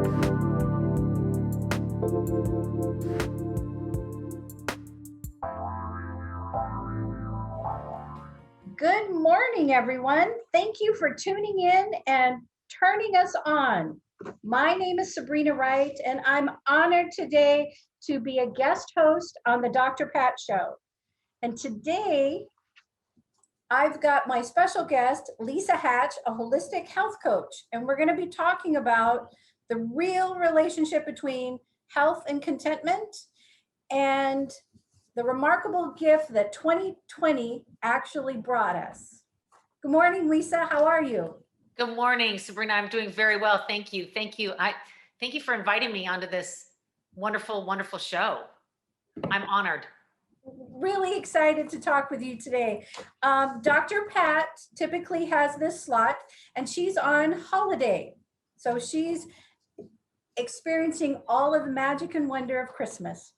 Good morning, everyone. Thank you for tuning in and turning us on. My name is Sabrina Wright, and I'm honored today to be a guest host on the Dr. Pat Show. And today, I've got my special guest, Lisa Hatch, a holistic health coach, and we're going to be talking about the real relationship between health and contentment and the remarkable gift that 2020 actually brought us. Good morning, Lisa. How are you? Good morning, Sabrina. I'm doing very well. Thank you. Thank you. Thank you for inviting me onto this wonderful, wonderful show. I'm honored. Really excited to talk with you today. Dr. Pat typically has this slot, and she's on holiday. So she's experiencing all of the magic and wonder of Christmas.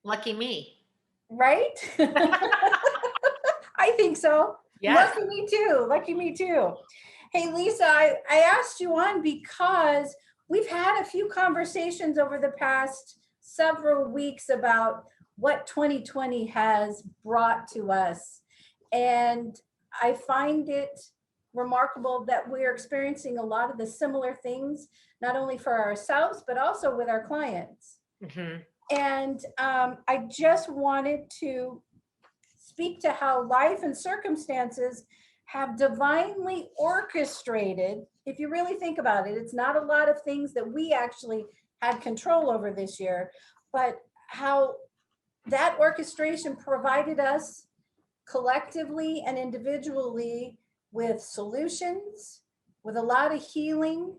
Lucky me. Right? I think so. Yes. Lucky me too. Lucky me too. Hey, Lisa, I asked you on because we've had a few conversations over the past several weeks about what 2020 has brought to us. And I find it remarkable that we're experiencing a lot of the similar things, not only for ourselves, but also with our clients. Mm-hmm. And I just wanted to speak to how life and circumstances have divinely orchestrated. If you really think about it, it's not a lot of things that we actually had control over this year, but how that orchestration provided us collectively and individually with solutions, with a lot of healing,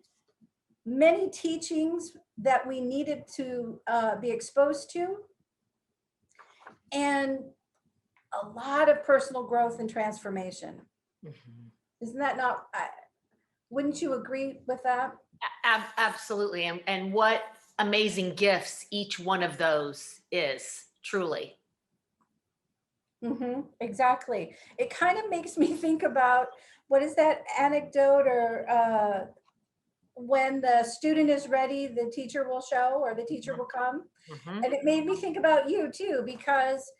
many teachings that we needed to be exposed to, and a lot of personal growth and transformation. Mm-hmm. Isn't that not, wouldn't you agree with that? Absolutely. And what amazing gifts each one of those is, truly. Mm-hmm, exactly. It kind of makes me think about, what is that anecdote, or when the student is ready, the teacher will show, or the teacher will come. Mm-hmm. And it made me think about you too, because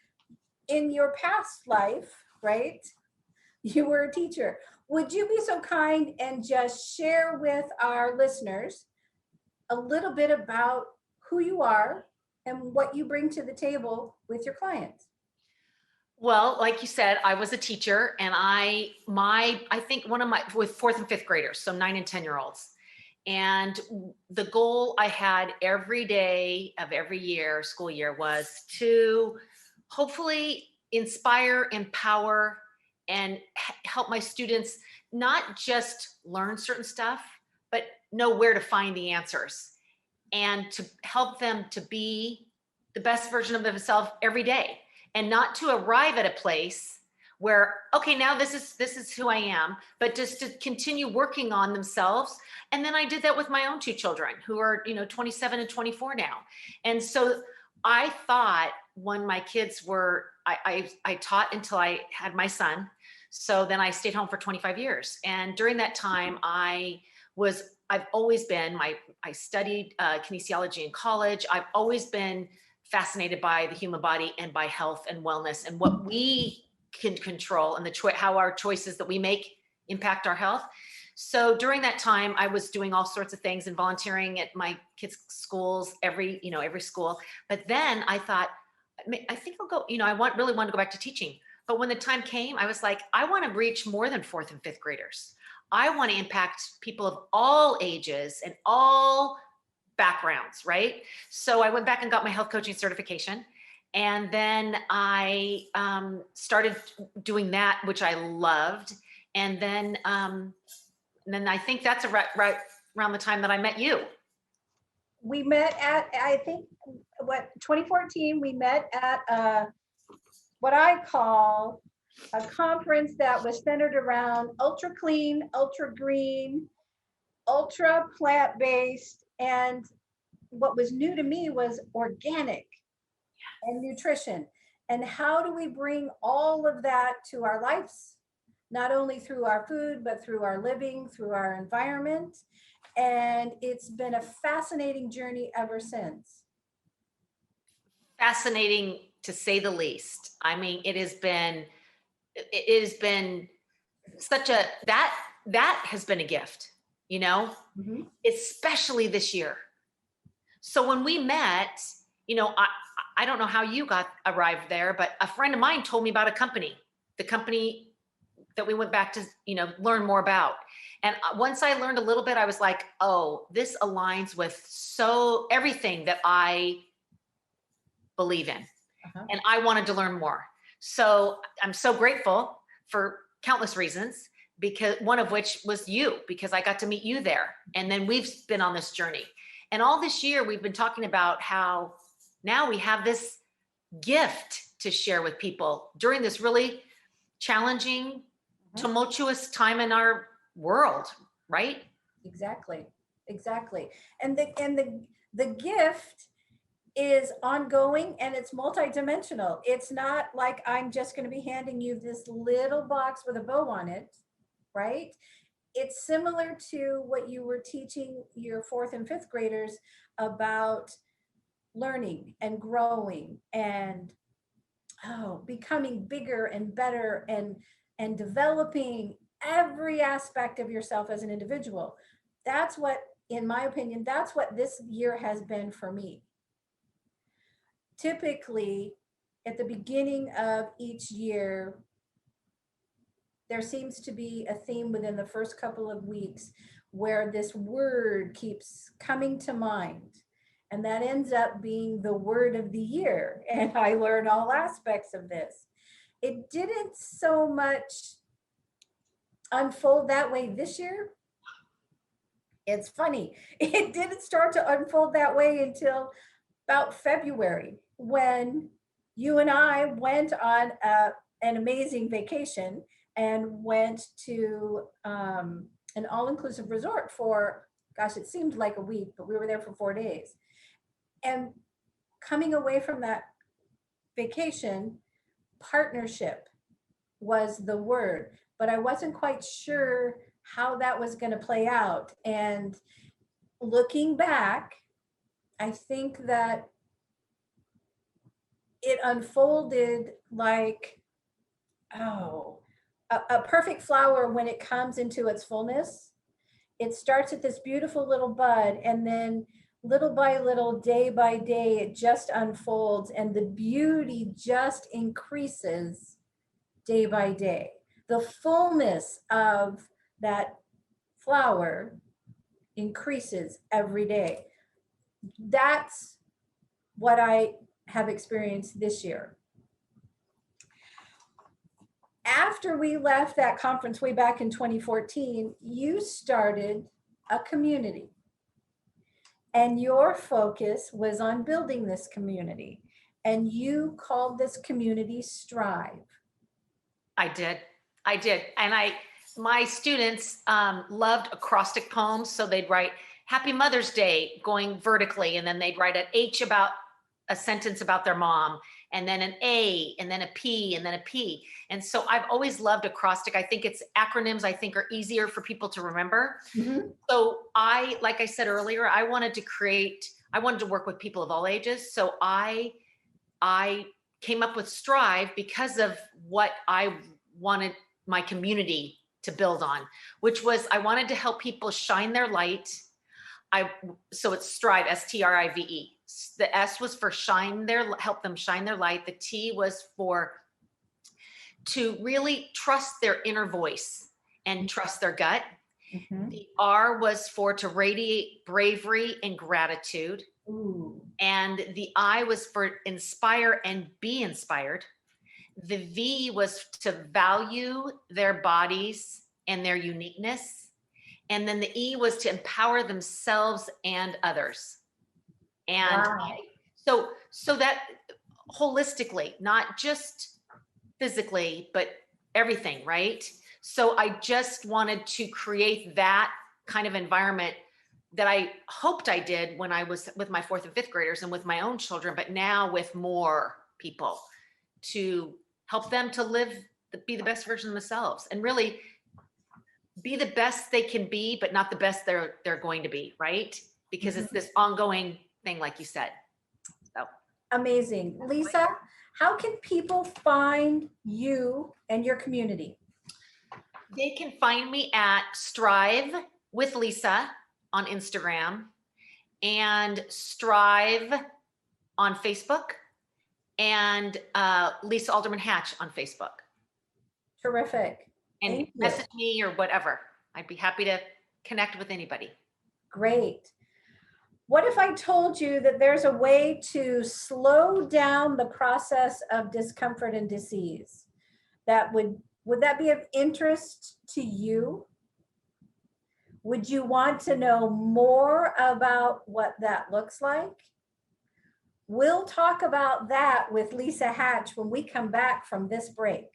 in your past life, right, you were a teacher. Would you be so kind and just share with our listeners a little bit about who you are and what you bring to the table with your clients? Well, like you said, I was a teacher, and I think one of my, with 4th and 5th graders, so 9 and 10-year-olds. And the goal I had every day of every year, school year, was to hopefully inspire, empower, and help my students not just learn certain stuff, but know where to find the answers, and to help them to be the best version of themselves every day, and not to arrive at a place where, okay, now this is who I am, but just to continue working on themselves. And then I did that with my own 2 children who are, 27 and 24 now. And so I thought, when my kids were, I taught until I had my son. So then I stayed home for 25 years. And during that time, I've always been, I studied kinesiology in college. I've always been fascinated by the human body and by health and wellness and what we can control, and how our choices that we make impact our health. So during that time, I was doing all sorts of things and volunteering at my kids' schools, every school. But then I thought, I think I'll go, really wanted to go back to teaching. But when the time came, I was like, I want to reach more than 4th and 5th graders. I want to impact people of all ages and all backgrounds, right? So I went back and got my health coaching certification. And then I started doing that, which I loved. And then I think that's right around the time that I met you. We met at, I think, 2014, we met at what I call a conference that was centered around ultra clean, ultra green, ultra plant-based, and what was new to me was organic and nutrition. And how do we bring all of that to our lives, not only through our food, but through our living, through our environment. And it's been a fascinating journey ever since. Fascinating to say the least. I mean, it has been such a, that has been a gift, you know, Mhm. especially this year. So when we met, you know, I don't know how you got arrived there, but a friend of mine told me about a company, the company that we went back to, you know, learn more about. And once I learned a little bit, I was like, oh, this aligns with so everything that I believe in. Uh-huh. And I wanted to learn more. So I'm so grateful for countless reasons, because one of which was you, because I got to meet you there. And then we've been on this journey. And all this year, we've been talking about how now we have this gift to share with people during this really challenging, tumultuous time in our world, right? Exactly. Exactly. And the gift is ongoing and it's multidimensional. It's not like I'm just going to be handing you this little box with a bow on it, right? It's similar to what you were teaching your fourth and fifth graders about learning and growing and becoming bigger and better and developing every aspect of yourself as an individual. That's what, in my opinion, that's what this year has been for me. Typically, at the beginning of each year, there seems to be a theme within the first couple of weeks where this word keeps coming to mind. And that ends up being the word of the year. And I learn all aspects of this. It didn't so much unfold that way this year. It's funny. It didn't start to unfold that way until about February when you and I went on an amazing vacation and went to an all-inclusive resort for, gosh, it seemed like a week, but we were there for 4 days. And coming away from that vacation, partnership was the word, but I wasn't quite sure how that was going to play out. And looking back, I think that it unfolded like, oh, a perfect flower when it comes into its fullness. It starts at this beautiful little bud, and then little by little, day by day, it just unfolds, and the beauty just increases day by day. The fullness of that flower increases every day. That's what I have experienced this year. After we left that conference way back in 2014, you started a community. And your focus was on building this community. And you called this community Strive. I did. I did. And my students loved acrostic poems. So they'd write Happy Mother's Day going vertically, and then they'd write an H about a sentence about their mom, and then an A, and then a P, and then a P. And so I've always loved acrostic. I think it's acronyms, I think, are easier for people to remember. Mm-hmm. So like I said earlier, I wanted to work with people of all ages. So I came up with Strive because of what I wanted my community to build on, which was I wanted to help people shine their light. So it's Strive, STRIVE. The S was for help them shine their light. The T was to really trust their inner voice and trust their gut. Mm-hmm. The R was to radiate bravery and gratitude. Ooh. And the I was for inspire and be inspired. The V was to value their bodies and their uniqueness. And then the E was to empower themselves and others. And wow. so that holistically, not just physically, but everything, right? So I just wanted to create that kind of environment that I hoped I did when I was with my fourth and fifth graders and with my own children, but now with more people, to help them to live be the best version of themselves, and really be the best they can be, but not the best they're going to be, right? Because it's this ongoing thing, like you said. So Amazing. Lisa, how can people find you and your community? they can find me at Strive with Lisa on Instagram and Strive on Facebook, and Lisa Alderman Hatch on Facebook. Terrific. And Thank you. message me or whatever. I'd be happy to connect with anybody. Great. What if I told you that there's a way to slow down the process of discomfort and disease? Would that be of interest to you? Would you want to know more about what that looks like? We'll talk about that with Lisa Hatch when we come back from this break.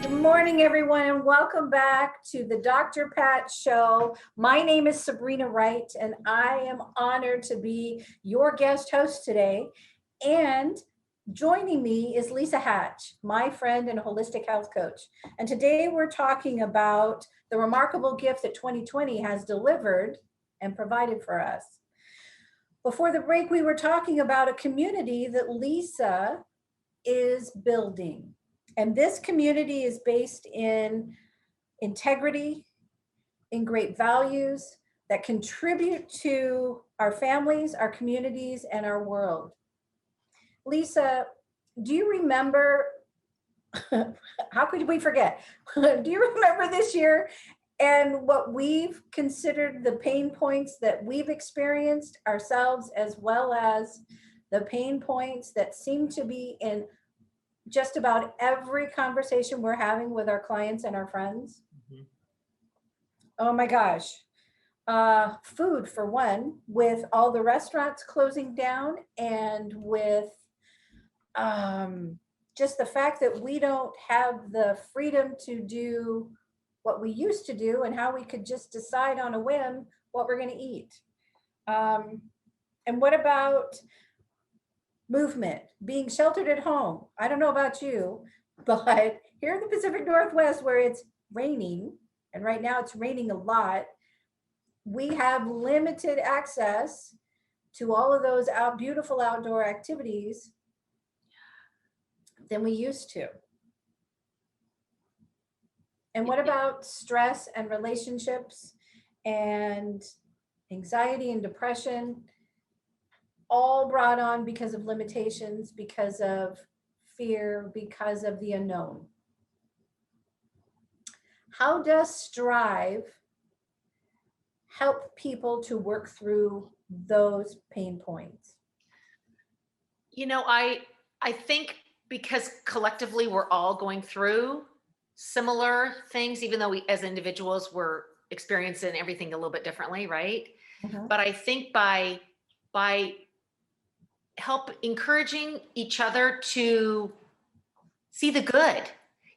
Good morning, everyone, and welcome back to the Dr. Pat Show. My name is Sabrina Wright, and I am honored to be your guest host today. And joining me is Lisa Hatch, my friend and holistic health coach. And today we're talking about the remarkable gift that 2020 has delivered and provided for us. Before the break, we were talking about a community that Lisa is building. And this community is based in integrity, in great values that contribute to our families, our communities, and our world. Lisa, do you remember, how could we forget? Do you remember this year and what we've considered the pain points that we've experienced ourselves, as well as the pain points that seem to be in just about every conversation we're having with our clients and our friends? Oh my gosh. Food, for one, with all the restaurants closing down, and with just the fact that we don't have the freedom to do what we used to do, and how we could just decide on a whim what we're going to eat. And what about movement, being sheltered at home? I don't know about you, but here in the Pacific Northwest, where it's raining, and right now it's raining a lot, we have limited access to all of those beautiful outdoor activities than we used to. And what about stress and relationships and anxiety and depression? All brought on because of limitations, because of fear, because of the unknown. How does Strive help people to work through those pain points? You know, I think because collectively we're all going through similar things, even though we as individuals were experiencing everything a little bit differently, right? But I think by help encouraging each other to see the good.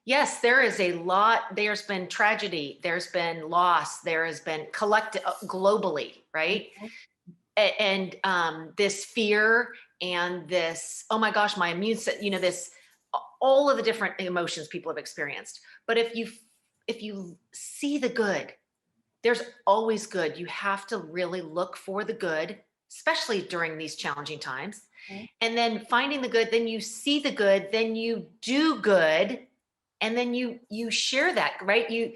Yes, there is a lot, there's been tragedy, there's been loss, there has been collective globally, right? And this fear and this, oh my gosh, my immune system, you know, this, all of the different emotions people have experienced. But if you see the good, there's always good. You have to really look for the good, especially during these challenging times. And then finding the good, then you see the good, then you do good, and then you share that, right? You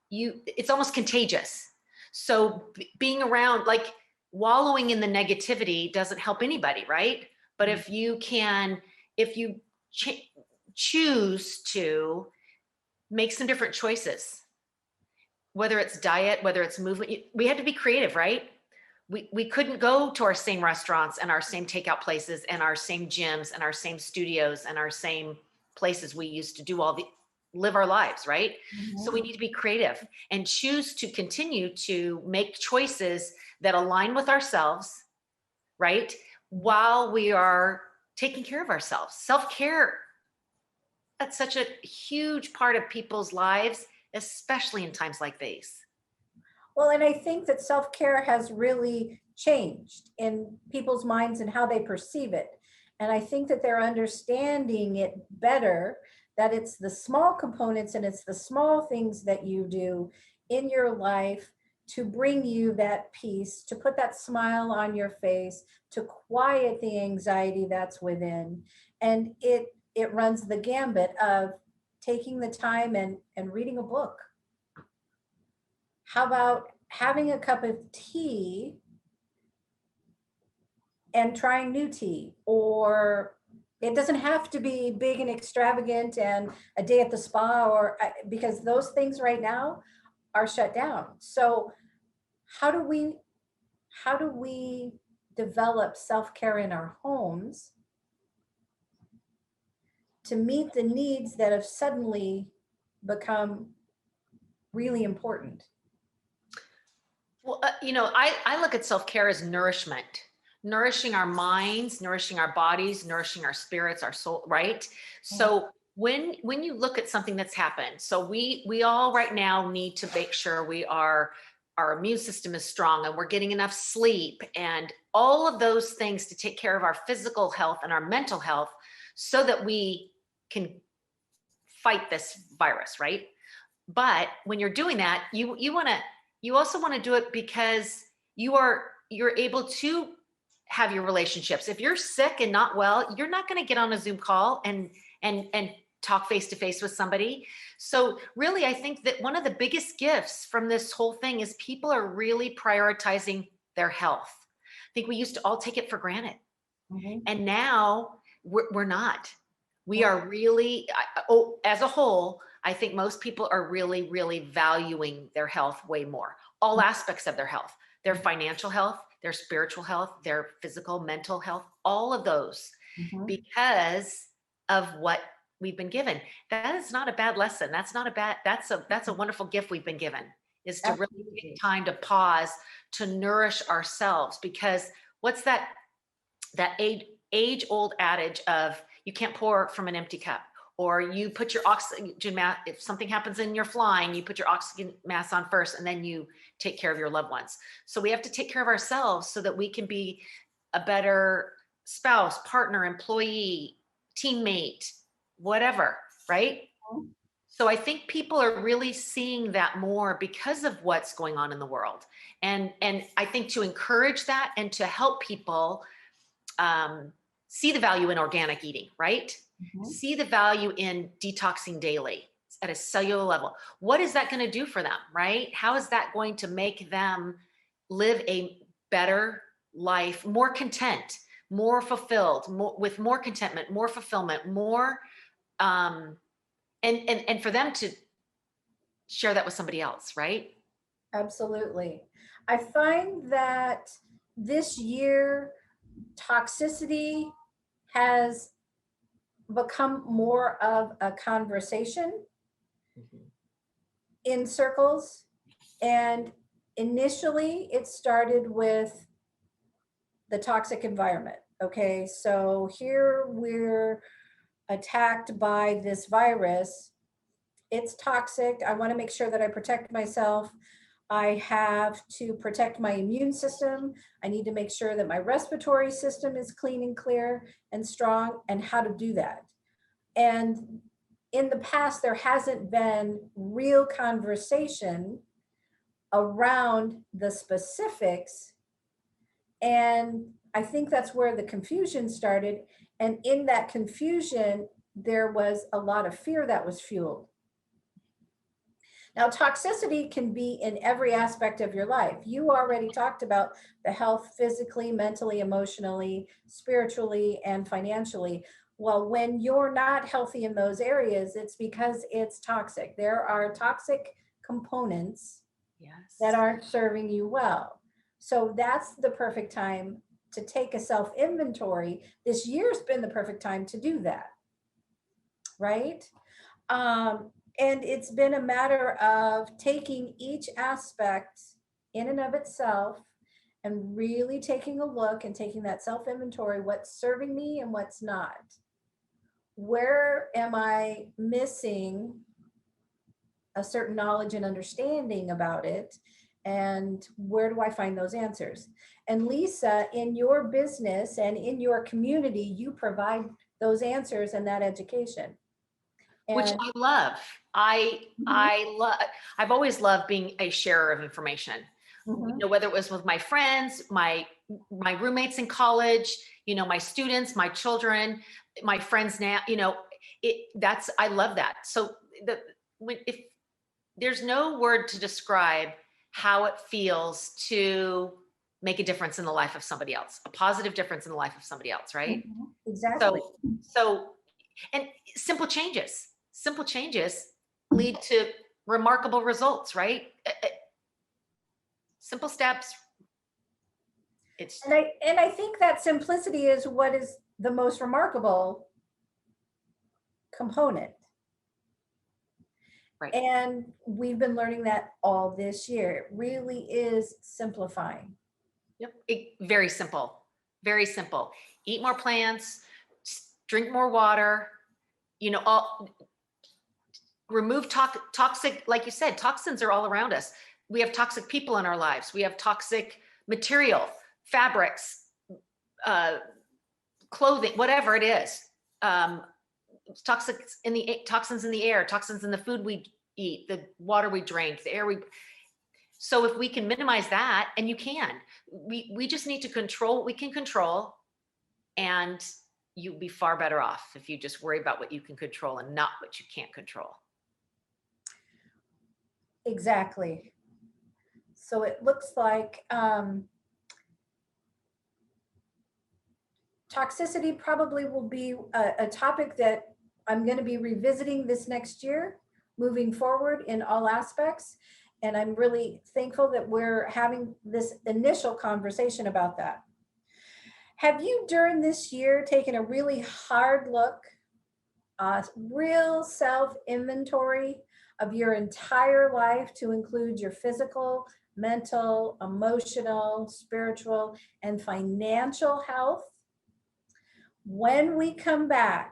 it's almost contagious. So being around, like, wallowing in the negativity doesn't help anybody, right? But if you choose to make some different choices, whether it's diet, whether it's movement, we had to be creative, right? We couldn't go to our same restaurants and our same takeout places and our same gyms and our same studios and our same places we used to live our lives, right? So we need to be creative and choose to continue to make choices that align with ourselves, right? While we are taking care of ourselves. Self-care, that's such a huge part of people's lives, especially in times like these. Well, and I think that self-care has really changed in people's minds and how they perceive it. And I think that they're understanding it better, that it's the small components and it's the small things that you do in your life to bring you that peace, to put that smile on your face, to quiet the anxiety that's within. And it runs the gambit of taking the time and reading a book. How about having a cup of tea and trying new tea? Or it doesn't have to be big and extravagant and a day at the spa, or because those things right now are shut down. So how do we how do we develop self-care in our homes to meet the needs that have suddenly become really important? Well, I look at self-care as nourishment, nourishing our minds, nourishing our bodies, nourishing our spirits, our soul, right? So when you look at something that's happened, so we all right now need to make sure our immune system is strong and we're getting enough sleep and all of those things to take care of our physical health and our mental health so that we can fight this virus, right? But when you're doing that, you also want to do it because you're able to have your relationships. If you're sick and not well, you're not going to get on a Zoom call and talk face to face with somebody. So really, I think that one of the biggest gifts from this whole thing is people are really prioritizing their health. I think we used to all take it for granted. Mhm. And now we're not. We are really, as a whole, I think most people are really, really valuing their health way more. All aspects of their health, their financial health, their spiritual health, their physical, mental health, all of those, Mhm. because of what we've been given. That is not a bad lesson. That's a wonderful gift we've been given, is to really Absolutely. take time to pause, to nourish ourselves. Because what's that age old adage of you can't pour from an empty cup, or you put your oxygen mask, if something happens in your flying, you put your oxygen mask on first and then you take care of your loved ones. So we have to take care of ourselves so that we can be a better spouse, partner, employee, teammate, whatever, right? So I think people are really seeing that more because of what's going on in the world. And I think to encourage that and to help people see the value in organic eating, right? Mhm. See the value in detoxing daily at a cellular level. What is that going to do for them, right? How is that going to make them live a better life, more content, more fulfilled, with more contentment, more fulfillment, more, um, and for them to share that with somebody else, right? Absolutely. I find that this year toxicity has become more of a conversation Mhm. in circles. And initially, it started with the toxic environment. Okay, so here we're attacked by this virus. It's toxic. I want to make sure that I protect myself. I have to protect my immune system. I need to make sure that my respiratory system is clean and clear and strong, and how to do that. And in the past, there hasn't been real conversation around the specifics. And I think that's where the confusion started. And in that confusion, there was a lot of fear that was fueled. Now, toxicity can be in every aspect of your life. You already talked about the health physically, mentally, emotionally, spiritually, and financially. Well, when you're not healthy in those areas, it's because it's toxic. There are toxic components that Yes. aren't serving you well. So that's the perfect time to take a self inventory. This year's been the perfect time to do that, right? And it's been a matter of taking each aspect in and of itself and really taking a look and taking that self inventory, what's serving me and what's not. Where am I missing a certain knowledge and understanding about it? And where do I find those answers? And Lisa, in your business and in your community, you provide those answers and that education. Which And I love. I've always loved being a sharer of information. You know, whether it was with my friends, my roommates in college, you know, my students, my children, my friends now, you know, I love that. So if there's no word to describe how it feels to make a difference in the life of somebody else, a positive difference in the life of somebody else, right? Exactly. So, and simple changes lead to remarkable results, right? Simple steps. And I think that simplicity is what is the most remarkable component. Right. And we've been learning that all this year. It really is simplifying. Yep. Very simple. Very simple. Eat more plants, drink more water, you know, remove toxic, like you said, toxins are all around us. We have toxic people in our lives. We have toxic material, fabrics, clothing, whatever it is. Toxins in the air, toxins in the food we eat, the water we drink, the air so if we can minimize that, and we just need to control what we can control, and you'll be far better off if you just worry about what you can control and not what you can't control. Exactly. So it looks like toxicity probably will be a topic that I'm going to be revisiting this next year, moving forward in all aspects. And I'm really thankful that we're having this initial conversation about that. Have you during this year taken a really hard look, real self inventory of your entire life to include your physical, mental, emotional, spiritual, and financial health? When we come back,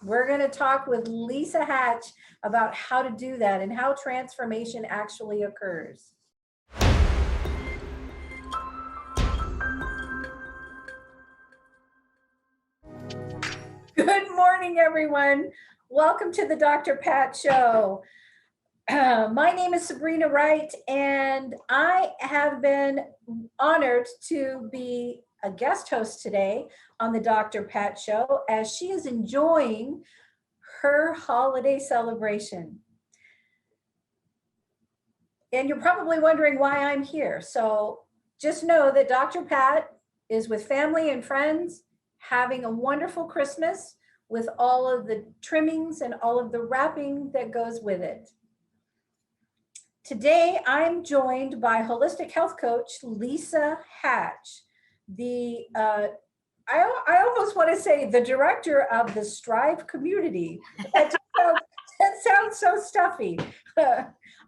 we're going to talk with Lisa Hatch about how to do that and how transformation actually occurs. Good morning, everyone. Welcome to the Dr. Pat Show. My name is Sabrina Wright, and I have been honored to be a guest host today on the Dr. Pat Show as she is enjoying her holiday celebration. And you're probably wondering why I'm here. So just know that Dr. Pat is with family and friends having a wonderful Christmas with all of the trimmings and all of the wrapping that goes with it. Today, I'm joined by holistic health coach Lisa Hatch, I almost want to say the director of the Strive community. That sounds so stuffy.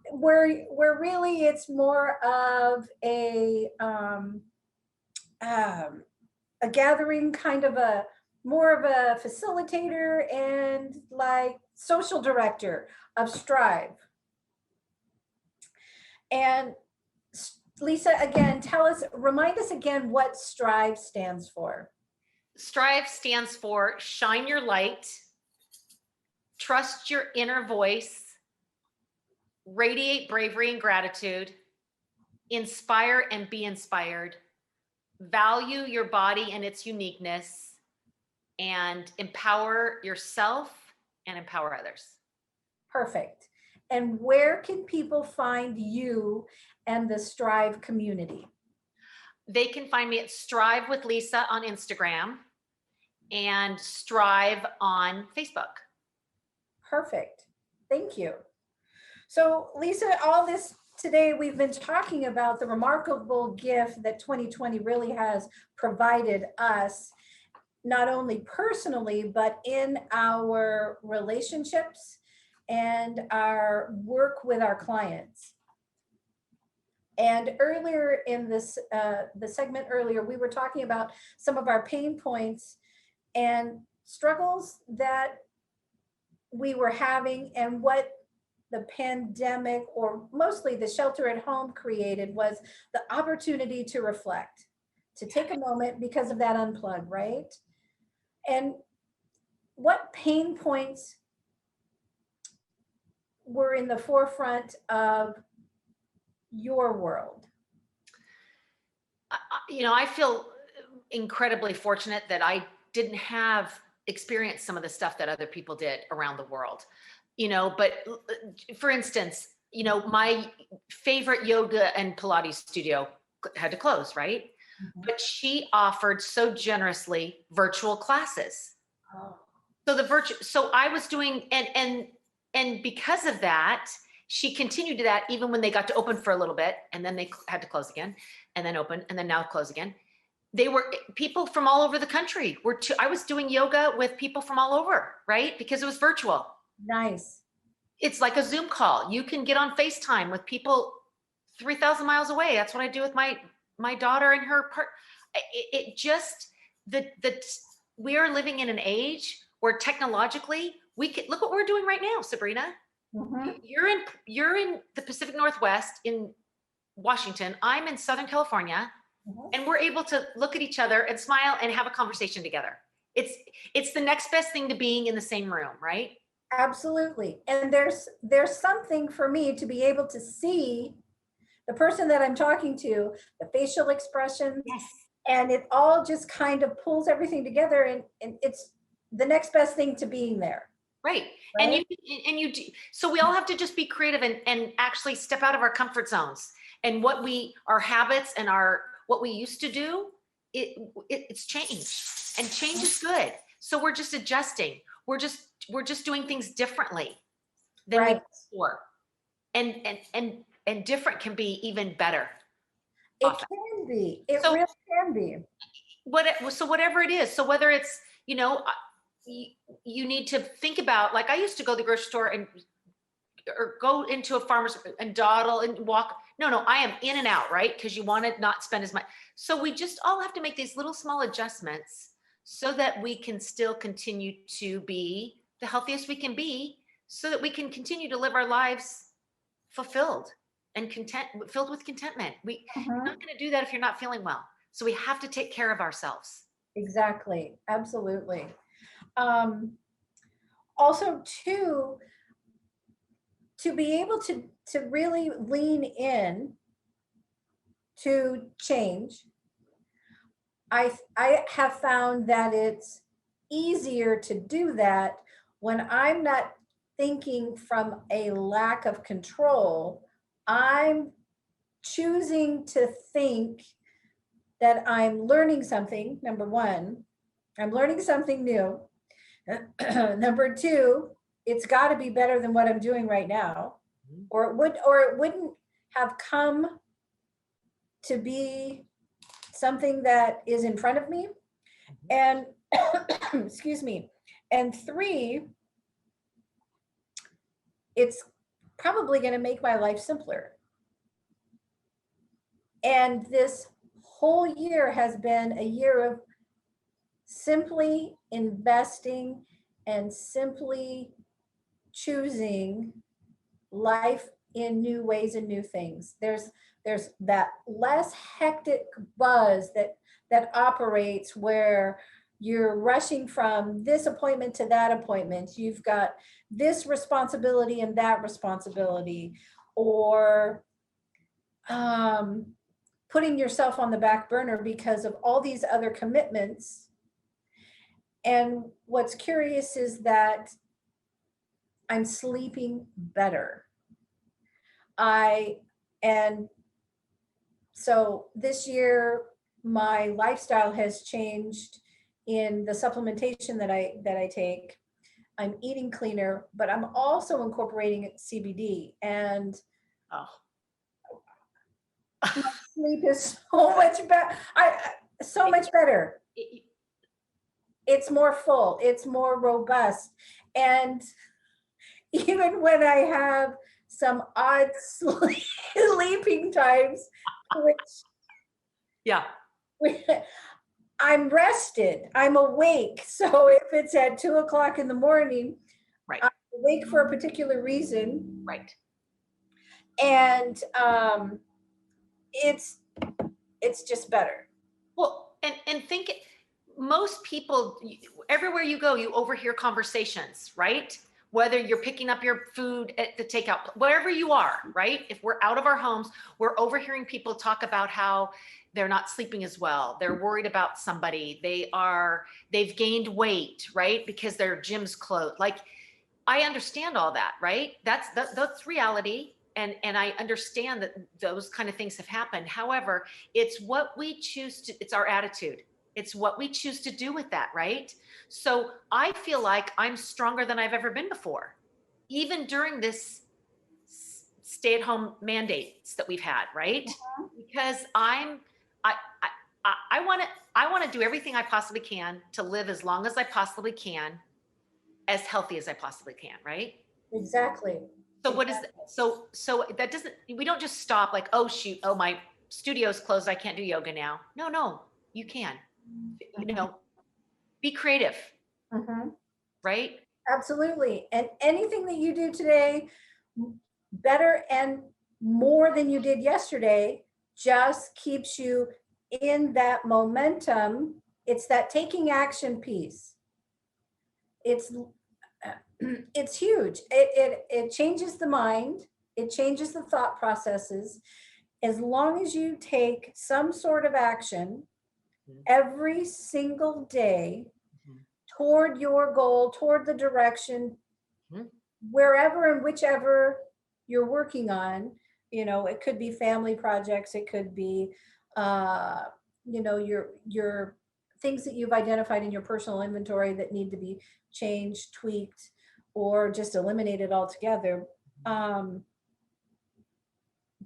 Where really it's more of a gathering, kind of more of a facilitator and like social director of Strive. And Lisa, again, remind us again what Strive stands for. Strive stands for shine your light, trust your inner voice, radiate bravery and gratitude, inspire and be inspired, value your body and its uniqueness, and empower yourself and empower others. Perfect. And where can people find you and the Strive community? They can find me at Strive with Lisa on Instagram and Strive on Facebook. Perfect. Thank you. So Lisa, all this today, we've been talking about the remarkable gift that 2020 really has provided us, not only personally, but in our relationships and our work with our clients. And earlier in this, the segment earlier, we were talking about some of our pain points and struggles that we were having and what the pandemic, or mostly the shelter at home, created was the opportunity to reflect, to take a moment because of that unplug, right? And what pain points were in the forefront of your world? I feel incredibly fortunate that I didn't have experienced some of the stuff that other people did around the world. But for instance, my favorite yoga and Pilates studio had to close, right? Mhm. But she offered so generously virtual classes. Oh, So I was doing, and because of that, she continued to that even when they got to open for a little bit, and then they had to close again, and then open, and then now close again. They were people from all over the country. I was doing yoga with people from all over, right? Because it was virtual. nice. It's like a Zoom call. You can get on FaceTime with people 3,000 miles away. That's what I do with my daughter and her part. It just we are living in an age where technologically we can look what we're doing right now, Sabrina. Mhm. You're in the Pacific Northwest in Washington. I'm in Southern California, Mhm. and we're able to look at each other and smile and have a conversation together. It's the next best thing to being in the same room, right? Absolutely. And there's something for me to be able to see the person that I'm talking to, the facial expressions, Yes. and it all just kind of pulls everything together, and it's the next best thing to being there, Right. And right? you do, so we all have to just be creative and actually step out of our comfort zones, and our habits and what we used to do, it's changed, and change is good. So we're just adjusting. We're just doing things differently than we Right. did before. And different can be even better It often. can be. It So really can be. whatever it is, so whether it's, you, you need to think about, like I used to go to the grocery store or go into a farmer's and dawdle and walk. No, I am in and out, right? Because you want to not spend as much. So we just all have to make these little small adjustments so that we can still continue to be the healthiest we can be, so that we can continue to live our lives fulfilled and filled with contentment. You're Mhm. not going to do that if you're not feeling well. So we have to take care of ourselves. Exactly. Absolutely. Um, Also, too, to be able to really lean in to change, I have found that it's easier to do that when I'm not thinking from a lack of control. I'm choosing to think that I'm learning something. Number one, I'm learning something new. Number two, it's got to be better than what I'm doing right now, or it wouldn't have come to be something that is in front of me. And excuse me. And three, it's probably going to make my life simpler. And this whole year has been a year of simply investing and simply choosing life in new ways and new things. There's that less hectic buzz that operates where you're rushing from this appointment to that appointment. You've got this responsibility and that responsibility, or putting yourself on the back burner because of all these other commitments. And what's curious is that I'm sleeping better. I and so this year my lifestyle has changed in the supplementation that I take. I'm eating cleaner, but I'm also incorporating CBD, and Oh, sleep is so much better. So much better. It's more full, it's more robust. And even when I have some odd sleeping times, yeah. which I'm rested, I'm awake. So if it's at 2 o'clock in the morning, Right. awake for a particular reason, Right. and it's just better. Well, and think most people, everywhere you go, you overhear conversations, right? Whether you're picking up your food at the takeout, wherever you are, right? If we're out of our homes, we're overhearing people talk about how they're not sleeping as well. They're worried about somebody. They've gained weight, right? Because their gym's closed. Like, I understand all that, right? That's reality. And I understand that those kind of things have happened. However, it's what we choose to, it's our attitude. It's what we choose to do with that, right? So I feel like I'm stronger than I've ever been before, even during this stay-at-home mandates that we've had, right? Because I want to do everything I possibly can to live as long as I possibly can, as healthy as I possibly can, right? Exactly. So what is so that doesn't, we don't just stop like, oh shoot, oh my studio's closed, I can't do yoga now. No, you can. You know, be creative, Mm-hmm. right? Absolutely. And anything that you do today better and more than you did yesterday just keeps you in that momentum. It's that taking action piece. It's it's huge. It changes the mind. It changes the thought processes. As long as you take some sort of action every single day toward your goal, toward the direction, Mhm. wherever and whichever you're working on. It could be family projects, it could be uh, your things that you've identified in your personal inventory that need to be changed, tweaked, or just eliminated altogether. um,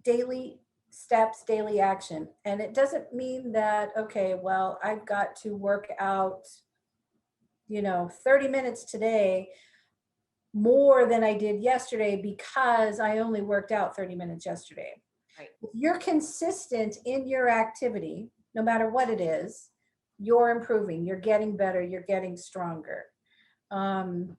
Daily steps, daily action. And it doesn't mean that, okay, well, I've got to work out 30 minutes today more than I did yesterday because I only worked out 30 minutes yesterday. Right. If you're consistent in your activity, no matter what it is, you're improving, you're getting better, you're getting stronger. Um,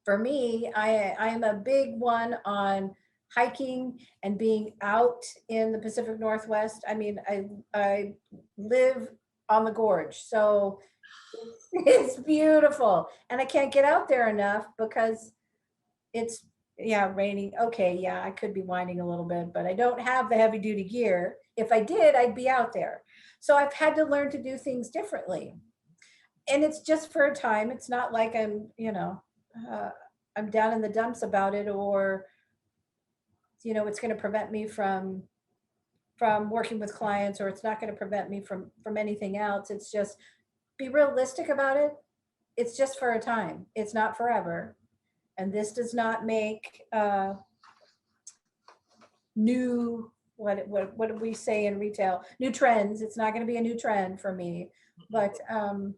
for me, I am a big one on hiking and being out in the Pacific Northwest. I mean, I live on the gorge, so it's beautiful, and I can't get out there enough because it's, yeah, raining. Okay, yeah, I could be whining a little bit, but I don't have the heavy duty gear. If I did, I'd be out there. So I've had to learn to do things differently. And it's just for a time. It's not like uh, I'm down in the dumps about it, or it's going to prevent me from working with clients, or it's not going to prevent me from anything else. It's just, be realistic about it. It's just for a time. It's not forever. And this does not make new, what do we say in retail, new trends. It's not going to be a new trend for me, but I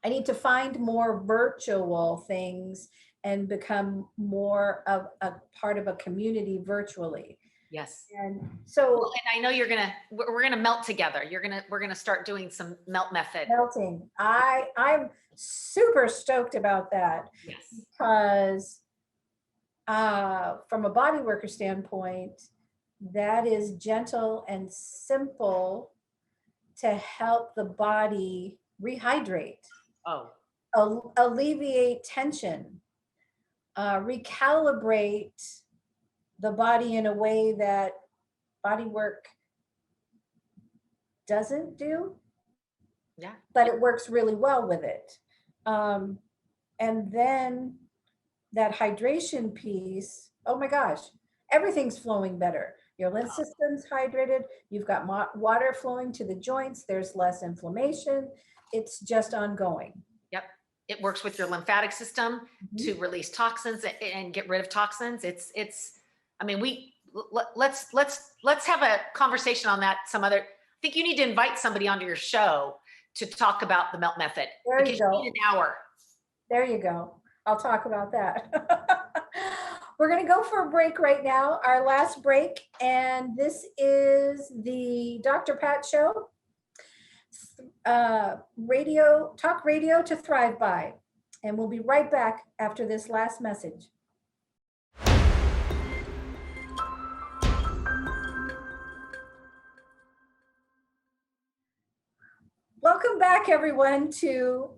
need to find more virtual things and become more of a part of a community virtually. Yes. And Well, so and I know we're gonna melt together. We're gonna start doing some melt method. melting, I'm super stoked about that, Yes. because from a body worker standpoint, that is gentle and simple to help the body rehydrate, Oh, alleviate tension, recalibrate the body in a way that body work doesn't do, yeah. but it works really well with it. Um, and then that hydration piece, oh my gosh, everything's flowing better. Your lymph system's hydrated, you've got water flowing to the joints, there's less inflammation. It's just ongoing. Yep. It works with your lymphatic system Mhm. to release toxins and get rid of toxins. I mean, let's have a conversation on that some other, I think you need to invite somebody onto your show to talk about the melt method. There you because go. need an hour. There you go. I'll talk about that. We're going to go for a break right now, our last break. And this is the Dr. Pat Show, talk radio to thrive by. And we'll be right back after this last message. Welcome back, everyone, to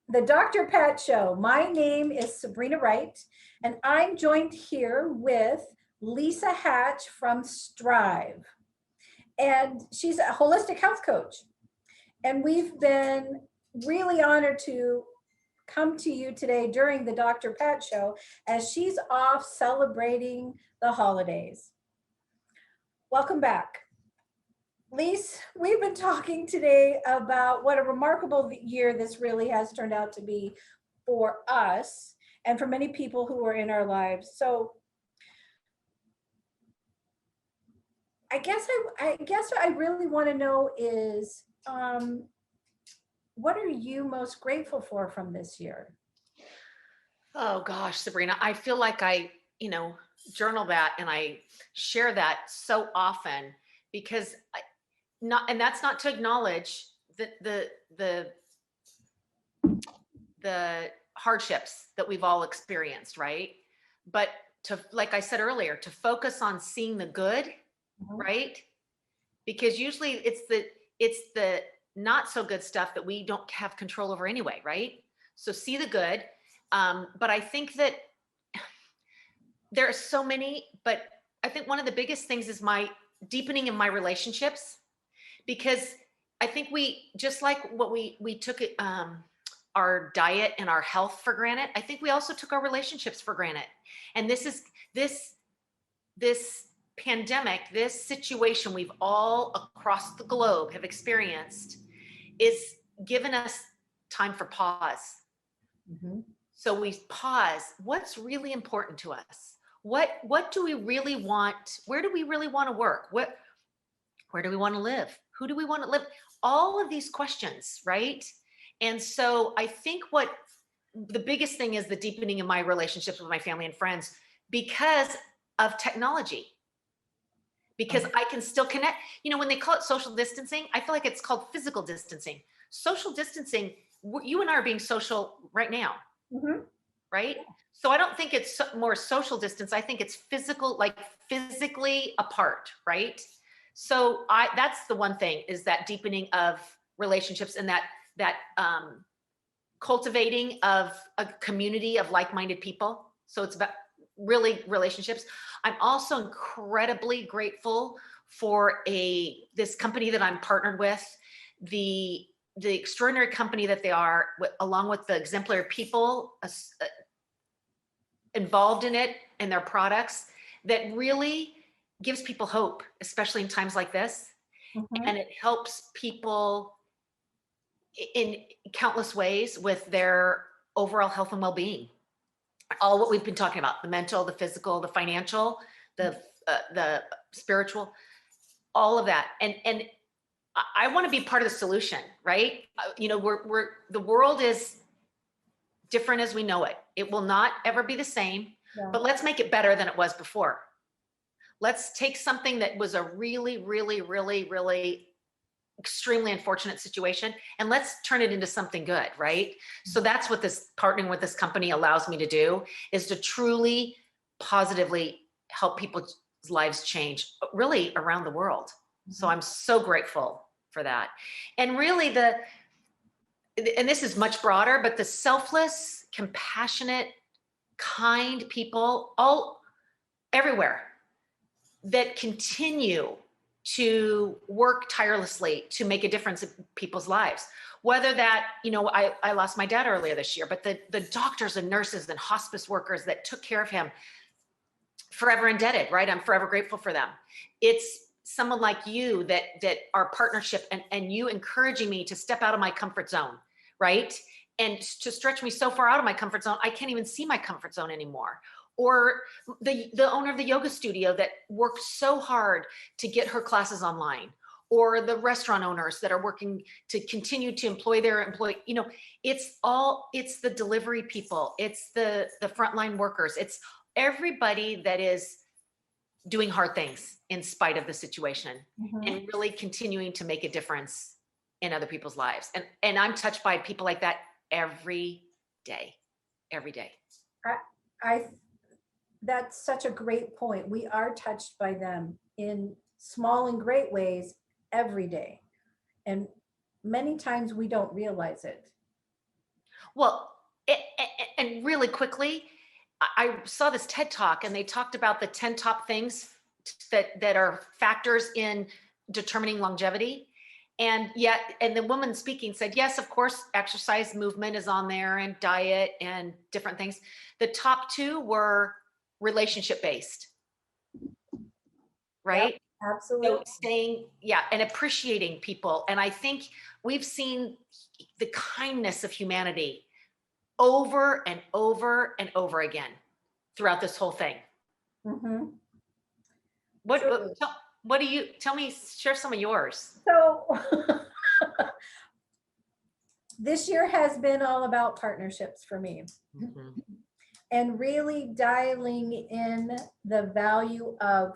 the Dr. Pat Show. My name is Sabrina Wright, and I'm joined here with Lisa Hatch from Strive. And she's a holistic health coach. And we've been really honored to come to you today during the Dr. Pat Show as she's off celebrating the holidays. Welcome back. Lise, we've been talking today about what a remarkable year this really has turned out to be for us and for many people who are in our lives. So I guess what I really want to know is, what are you most grateful for from this year? Oh gosh, Sabrina, I feel like I, journal that and I share that so often because and that's not to acknowledge the hardships that we've all experienced, right? But to, like I said earlier, to focus on seeing the good, right? Because usually it's the not so good stuff that we don't have control over anyway, right? So see the good. But I think that there are so many, but I think one of the biggest things is my deepening in my relationships, because I think we, just like what we took our diet and our health for granted, I think we also took our relationships for granted. And this pandemic, this situation we've all across the globe have experienced is given us time for pause. Mm-hmm. So we pause. What's really important to us? What do we really want? Where do we really want to work? Where do we want to live? Who do we want to live? All of these questions, right? And so I think what the biggest thing is the deepening of my relationships with my family and friends because of technology. Because I can still connect. When they call it social distancing, I feel like it's called physical distancing. Social distancing, you and I are being social right now, right? So I don't think it's more social distance. I think it's physical, like physically apart, right? So that's the one thing, is that deepening of relationships and that cultivating of a community of like-minded people. So it's about really relationships. I'm also incredibly grateful for this company that I'm partnered with, the extraordinary company that they are, along with the exemplary people involved in it and their products, that really gives people hope, especially in times like this. And it helps people in countless ways with their overall health and well-being. All what we've been talking about, the mental, the physical, the financial, the spiritual, all of that. And I want to be part of the solution, right? The world is different as we know it. It will not ever be the same, but let's make it better than it was before. Let's take something that was a really, really, really, really extremely unfortunate situation and let's turn it into something good, right? So that's what this partnering with this company allows me to do, is to truly positively help people's lives change really around the world. So I'm so grateful for that. And really and this is much broader, but the selfless, compassionate, kind people all everywhere that continue to work tirelessly to make a difference in people's lives. Whether that, I lost my dad earlier this year, but the doctors and nurses and hospice workers that took care of him, forever indebted, right? I'm forever grateful for them. It's someone like you that our partnership and you encouraging me to step out of my comfort zone, right? And to stretch me so far out of my comfort zone, I can't even see my comfort zone anymore. Or the owner of the yoga studio that worked so hard to get her classes online, or the restaurant owners that are working to continue to employ their employee. It's the delivery people, it's the frontline workers, it's everybody that is doing hard things in spite of the situation and really continuing to make a difference in other people's lives. And I'm touched by people like that every day. every day. I that's such a great point. We are touched by them in small and great ways every day. And many times we don't realize it. Well, and really quickly, I saw this TED Talk and they talked about the 10 top things that are factors in determining longevity. And yet, and the woman speaking said, yes, of course, exercise, movement is on there, and diet and different things. The top two were relationship based, right? Yep, absolutely. So staying, yeah, and appreciating people. And I think we've seen the kindness of humanity over and over and over again throughout this whole thing. Mhm. What, Truly. what do you, tell me, share some of yours. So this year has been all about partnerships for me. And really dialing in the value of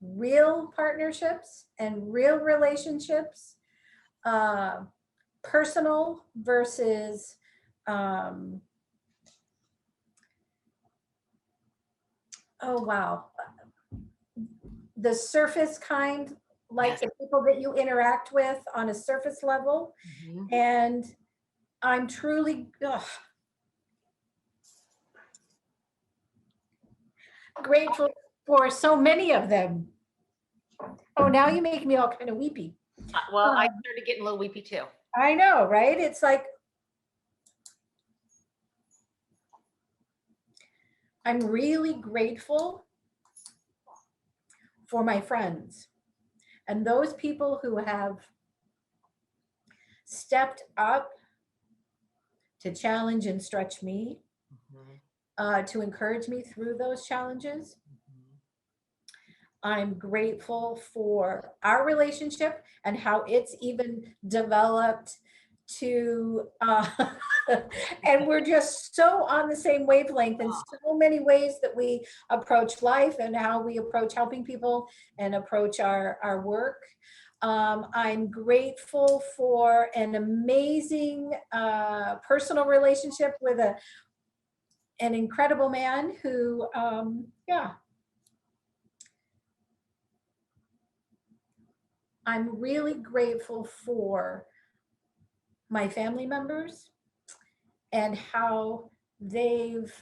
real partnerships and real relationships, personal versus oh wow, the surface kind, like Yes. the people that you interact with on a surface level. Mhm. And I'm truly grateful for so many of them. Oh, now you make me all kind of weepy. Well, I started getting a little weepy too. I know, right? It's like I'm really grateful for my friends and those people who have stepped up to challenge and stretch me, to encourage me through those challenges. I'm grateful for our relationship and how it's even developed to, and we're just so on the same wavelength in so many ways that we approach life and how we approach helping people and approach our work. I'm grateful for an amazing personal relationship with an incredible man who, yeah, I'm really grateful for my family members and how they've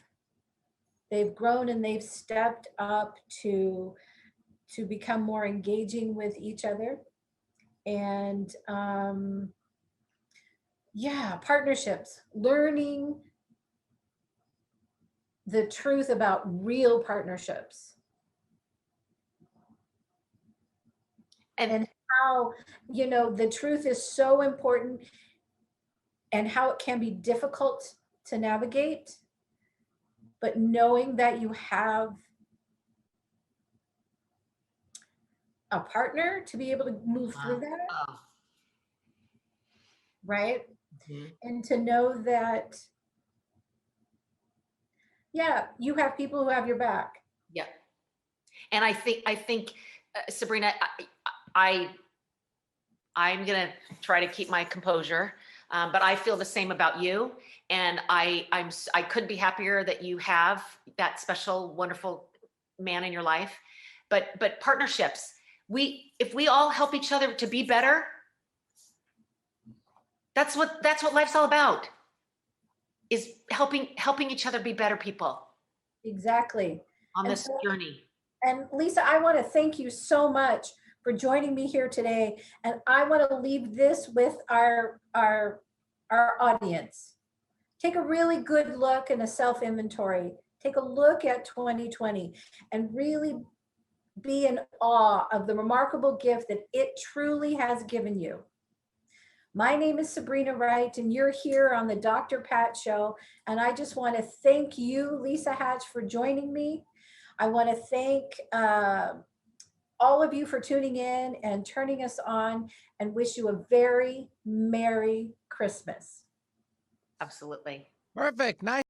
grown and they've stepped up to become more engaging with each other. And yeah, partnerships, learning the truth about real partnerships and how, you know, the truth is so important and how it can be difficult to navigate, but knowing that you have a partner to be able to move through that, right? And to know that, yeah, you have people who have your back. Yeah. And I think Sabrina, I'm going to try to keep my composure. But I feel the same about you. And I couldn't be happier that you have that special, wonderful man in your life. But partnerships, if we all help each other to be better, that's what life's all about, is helping each other be better people. Exactly. On this journey. And Lisa, I want to thank you so much for joining me here today. And I want to leave this with our audience. Take a really good look and a self-inventory. Take a look at 2020 and really be in awe of the remarkable gift that it truly has given you. My name is Sabrina Wright, and you're here on the Dr. Pat Show. And I just want to thank you, Lisa Hatch, for joining me. I want to thank all of you for tuning in and turning us on, and wish you a very Merry Christmas. Absolutely. Perfect. Nice.